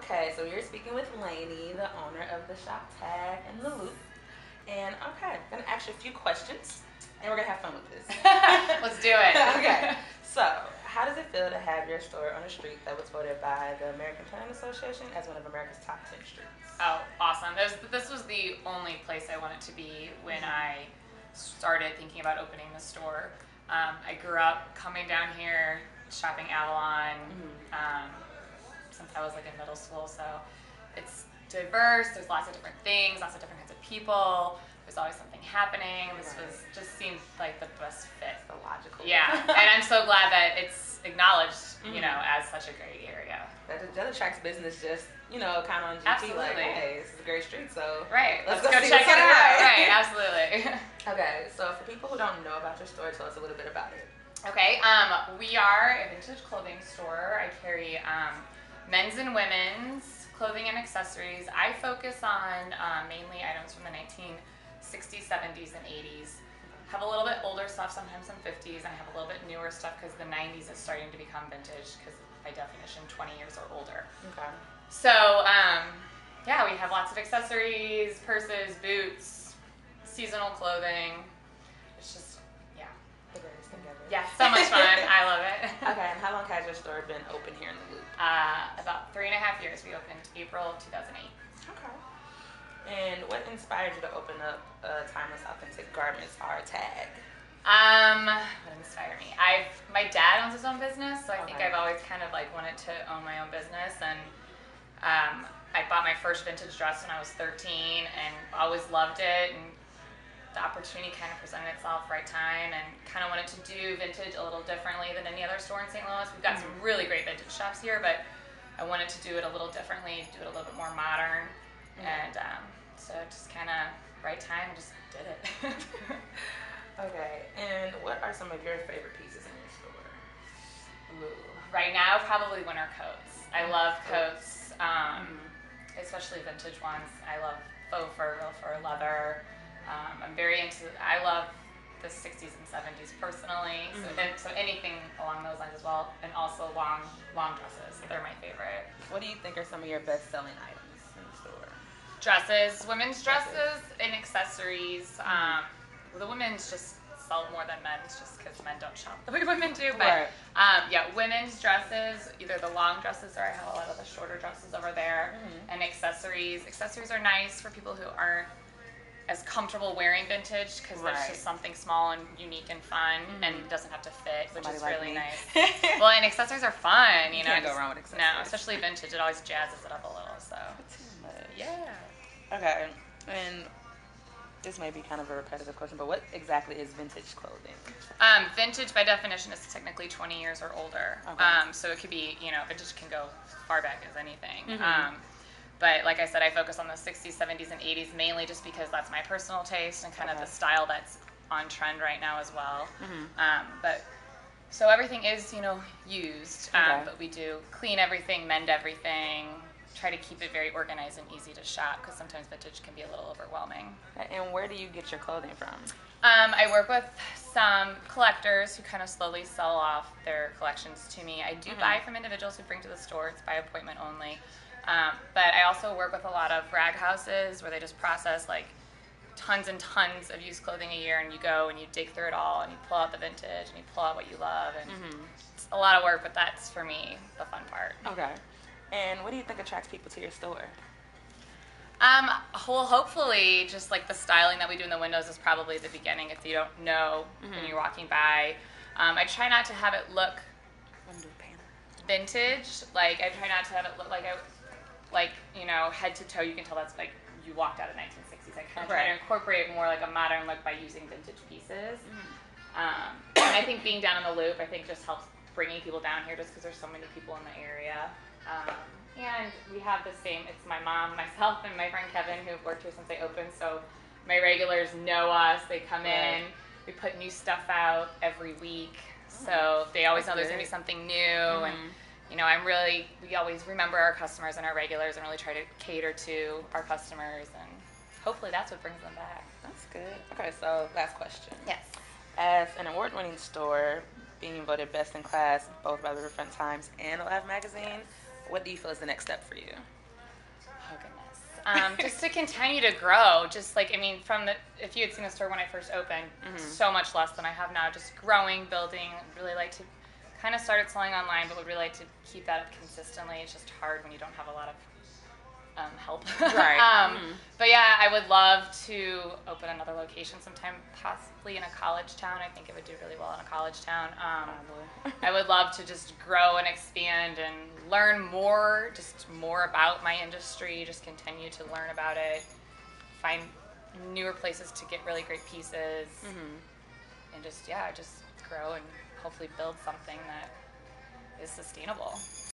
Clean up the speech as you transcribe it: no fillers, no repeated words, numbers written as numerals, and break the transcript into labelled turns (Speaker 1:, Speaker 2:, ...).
Speaker 1: Okay, so you're speaking with Lainey, the owner of the shop Tag and the Loop. And okay, I'm gonna ask you a few questions, and we're gonna have fun with this.
Speaker 2: Let's do it.
Speaker 1: Okay, so how does it feel to have your store on a street that was voted by the American Planning Association as one of America's top 10 streets?
Speaker 2: Oh, awesome. This was the only place I wanted to be when I started thinking about opening the store. I grew up coming down here, shopping Avalon, since I was like in middle school, so it's diverse, there's lots of different things, lots of different kinds of people, there's always something happening. This just seemed like the best fit.
Speaker 1: The logical.
Speaker 2: Yeah, and I'm so glad that it's acknowledged, as such a great area.
Speaker 1: That attracts business just, kind of on GT.
Speaker 2: Absolutely.
Speaker 1: Like, hey, this is a great street, so
Speaker 2: let's
Speaker 1: go
Speaker 2: go
Speaker 1: see
Speaker 2: check
Speaker 1: what's
Speaker 2: it
Speaker 1: on
Speaker 2: out.
Speaker 1: it.
Speaker 2: Right, absolutely.
Speaker 1: Okay, so for people who don't know about your store, tell us a little bit about it.
Speaker 2: Okay, we are a vintage clothing store. I carry men's and women's clothing and accessories. I focus on mainly items from the 1960s, 70s, and 80s. Have a little bit older stuff, sometimes some 50s, and I have a little bit newer stuff because the 90s is starting to become vintage because by definition 20 years or older.
Speaker 1: Okay.
Speaker 2: So, we have lots of accessories, purses, boots, seasonal clothing. It's just,
Speaker 1: The greatest thing ever.
Speaker 2: yeah, so much fun. I love it.
Speaker 1: Okay, and how long has your store been open here in the Loop?
Speaker 2: About 3.5 years. We opened April 2008.
Speaker 1: Okay. And what inspired you to open up Timeless Authentic Garments, our Tag?
Speaker 2: What inspired me? My dad owns his own business, so I think I've always kind of like wanted to own my own business, and I bought my first vintage dress when I was 13 and always loved it, and the opportunity kind of presented itself right time, and kind of wanted to do vintage a little differently than any other store in St. Louis. We've got some really great vintage shops here, but I wanted to do it a little differently, do it a little bit more modern, and so just kind of right time, just did it.
Speaker 1: Okay, and what are some of your favorite pieces in your store?
Speaker 2: Ooh. Right now, probably winter coats. I love coats, especially vintage ones. I love faux fur, real fur, leather. I'm very I love the 60s and 70s personally, so anything along those lines as well, and also long dresses. They're my favorite.
Speaker 1: What do you think are some of your best-selling items in the store?
Speaker 2: Dresses, women's dresses, and accessories. The women's just sell more than men's just because men don't shop the way women do. But women's dresses, either the long dresses or I have a lot of the shorter dresses over there, and accessories. Accessories are nice for people who aren't as comfortable wearing vintage because there's just something small and unique and fun and doesn't have to fit, which is really nice. Well, and accessories are fun, you
Speaker 1: can't go wrong with accessories.
Speaker 2: No, especially vintage. It always jazzes it up a little. So yeah.
Speaker 1: Okay, and this may be kind of a repetitive question, but what exactly is vintage clothing?
Speaker 2: Vintage, by definition, is technically 20 years or older.
Speaker 1: Okay.
Speaker 2: So it could be, vintage can go far back as anything. But like I said, I focus on the 60s, 70s, and 80s mainly just because that's my personal taste and kind of the style that's on trend right now as well. But so everything is, used, but we do clean everything, mend everything, try to keep it very organized and easy to shop because sometimes vintage can be a little overwhelming.
Speaker 1: And where do you get your clothing from?
Speaker 2: I work with some collectors who kind of slowly sell off their collections to me. I do buy from individuals who bring to the store. It's by appointment only. But I also work with a lot of rag houses where they just process like tons and tons of used clothing a year, and you go and you dig through it all and you pull out the vintage and you pull out what you love, and it's a lot of work, but that's for me the fun part.
Speaker 1: Okay. And what do you think attracts people to your store?
Speaker 2: Well, hopefully just like the styling that we do in the windows is probably the beginning if you don't know when you're walking by. I try not to have it look vintage. Like I try not to have it look like head to toe you can tell that's like you walked out of 1960s. I kind of try to incorporate more like a modern look by using vintage pieces. And I think being down in the Loop, I think just helps bringing people down here just because there's so many people in the area. And we have the same, it's my mom, myself, and my friend Kevin who've worked here since they opened, so my regulars know us, they come in, we put new stuff out every week, so they always know there's going to be something new, and we always remember our customers and our regulars and really try to cater to our customers, and hopefully that's what brings them back.
Speaker 1: That's good. Okay, so last question.
Speaker 2: Yes.
Speaker 1: As an award-winning store, being voted best in class both by the Riverfront Times and Alive Magazine, what do you feel is the next step for you?
Speaker 2: Oh, goodness. Just to continue to grow. Just like, I mean, if you had seen the store when I first opened, so much less than I have now. Just growing, building. Really like to kind of started selling online, but would really like to keep that up consistently. It's just hard when you don't have a lot of help.
Speaker 1: Right.
Speaker 2: But yeah, I would love to open another location sometime, possibly in a college town. I think it would do really well in a college town. I would love to just grow and expand and learn more, just more about my industry, just continue to learn about it, find newer places to get really great pieces, and just grow and hopefully build something that is sustainable.